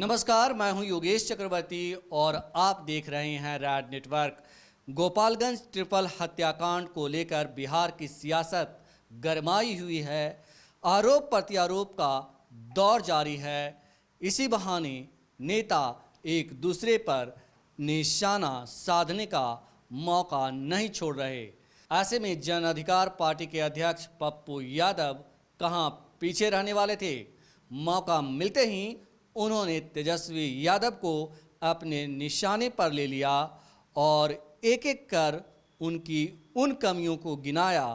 नमस्कार, मैं हूं योगेश चक्रवर्ती और आप देख रहे हैं रैड नेटवर्क। गोपालगंज ट्रिपल हत्याकांड को लेकर बिहार की सियासत गरमाई हुई है। आरोप प्रत्यारोप का दौर जारी है। इसी बहाने नेता एक दूसरे पर निशाना साधने का मौका नहीं छोड़ रहे। ऐसे में जन अधिकार पार्टी के अध्यक्ष पप्पू यादव कहां पीछे रहने वाले थे। मौका मिलते ही उन्होंने तेजस्वी यादव को अपने निशाने पर ले लिया और एक एक कर उनकी उन कमियों को गिनाया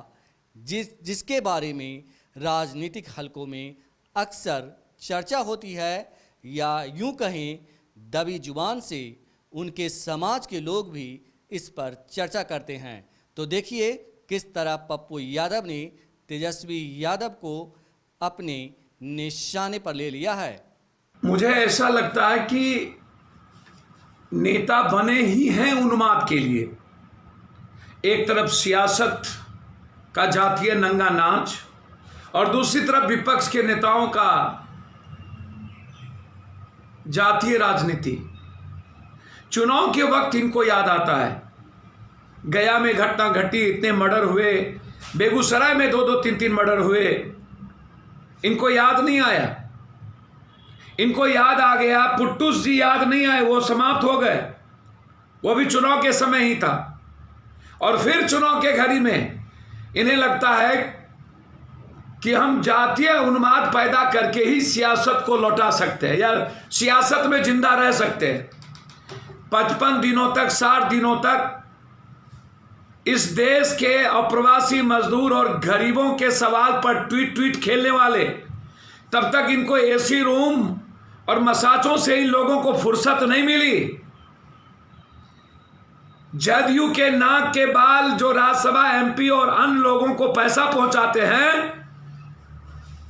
जिसके बारे में राजनीतिक हलकों में अक्सर चर्चा होती है, या यूं कहें दबी जुबान से उनके समाज के लोग भी इस पर चर्चा करते हैं। तो देखिए किस तरह पप्पू यादव ने तेजस्वी यादव को अपने निशाने पर ले लिया है। मुझे ऐसा लगता है कि नेता बने ही हैं उन्माद के लिए। एक तरफ सियासत का जातीय नंगा नाच और दूसरी तरफ विपक्ष के नेताओं का जातीय राजनीति। चुनाव के वक्त इनको याद आता है, गया में घटना घटी, इतने मर्डर हुए, बेगूसराय में 2-2, 3-3 मर्डर हुए। इनको याद नहीं आया। इनको याद आ गया, पुट्टूस जी याद नहीं आए, वो समाप्त हो गए। वो भी चुनाव के समय ही था। और फिर चुनाव के घड़ी में इन्हें लगता है कि हम जातीय उन्माद पैदा करके ही सियासत को लौटा सकते हैं या सियासत में जिंदा रह सकते हैं। 55 दिनों तक, 60 दिनों तक इस देश के अप्रवासी मजदूर और गरीबों के सवाल पर ट्वीट खेलने वाले, तब तक इनको एसी रूम और मसाजों से इन लोगों को फुर्सत नहीं मिली। जदयू के नाक के बाल जो राज्यसभा एमपी और अन्य लोगों को पैसा पहुंचाते हैं,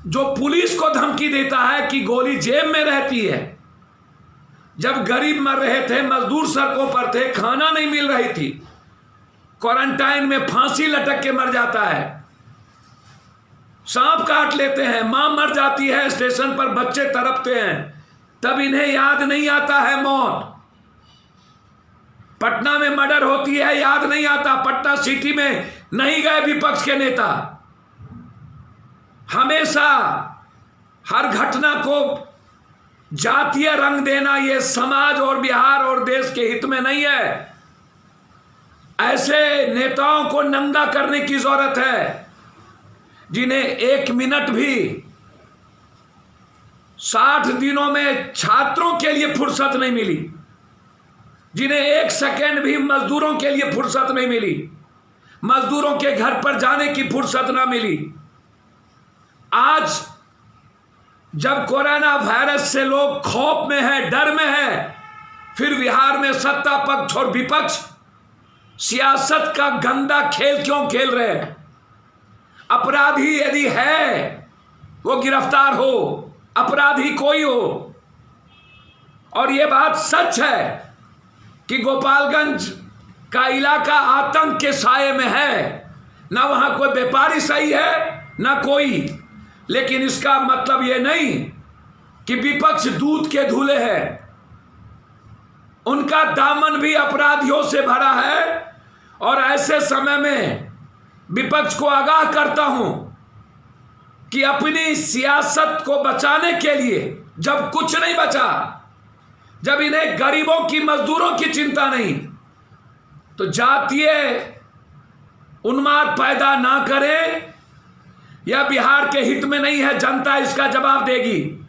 जो पुलिस को धमकी देता है कि गोली जेब में रहती है। जब गरीब मर रहे थे, मजदूर सड़कों पर थे, खाना नहीं मिल रही थी, क्वारंटाइन में फांसी लटक के मर जाता है, सांप काट लेते हैं, मां मर जाती है, स्टेशन पर बच्चे तड़पते हैं, तब इन्हें याद नहीं आता है मौत। पटना में मर्डर होती है, याद नहीं आता। पटना सिटी में नहीं गए विपक्ष के नेता। हमेशा हर घटना को जातीय रंग देना ये समाज और बिहार और देश के हित में नहीं है। ऐसे नेताओं को नंगा करने की जरूरत है जिन्हें 1 मिनट भी 60 दिनों में छात्रों के लिए फुर्सत नहीं मिली, जिन्हें 1 सेकेंड भी मजदूरों के लिए फुर्सत नहीं मिली, मजदूरों के घर पर जाने की फुर्सत ना मिली। आज जब कोरोना वायरस से लोग खौफ में है, डर में है, फिर बिहार में सत्ता पक्ष और विपक्ष सियासत का गंदा खेल क्यों खेल रहे हैं? अपराधी यदि है वो गिरफ्तार हो, अपराधी कोई हो। और ये बात सच है कि गोपालगंज का इलाका आतंक के साये में है। ना वहां कोई व्यापारी सही है, ना कोई। लेकिन इसका मतलब ये नहीं कि विपक्ष दूध के धुले है। उनका दामन भी अपराधियों से भरा है। और ऐसे समय में विपक्ष को आगाह करता हूं कि अपनी सियासत को बचाने के लिए, जब कुछ नहीं बचा, जब इन्हें गरीबों की, मजदूरों की चिंता नहीं, तो जातीय उन्माद पैदा ना करें। यह बिहार के हित में नहीं है। जनता इसका जवाब देगी।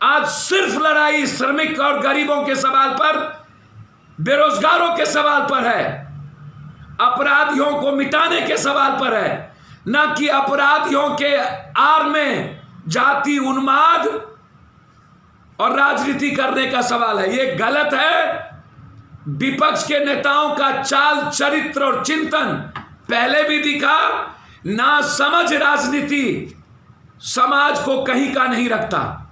आज सिर्फ लड़ाई श्रमिक और गरीबों के सवाल पर, बेरोजगारों के सवाल पर है, अपराधियों को मिटाने के सवाल पर है, न कि अपराधियों के आड़ में जाति उन्माद और राजनीति करने का सवाल है। ये गलत है। विपक्ष के नेताओं का चाल, चरित्र और चिंतन पहले भी दिखा। ना समझ राजनीति समाज को कहीं का नहीं रखता।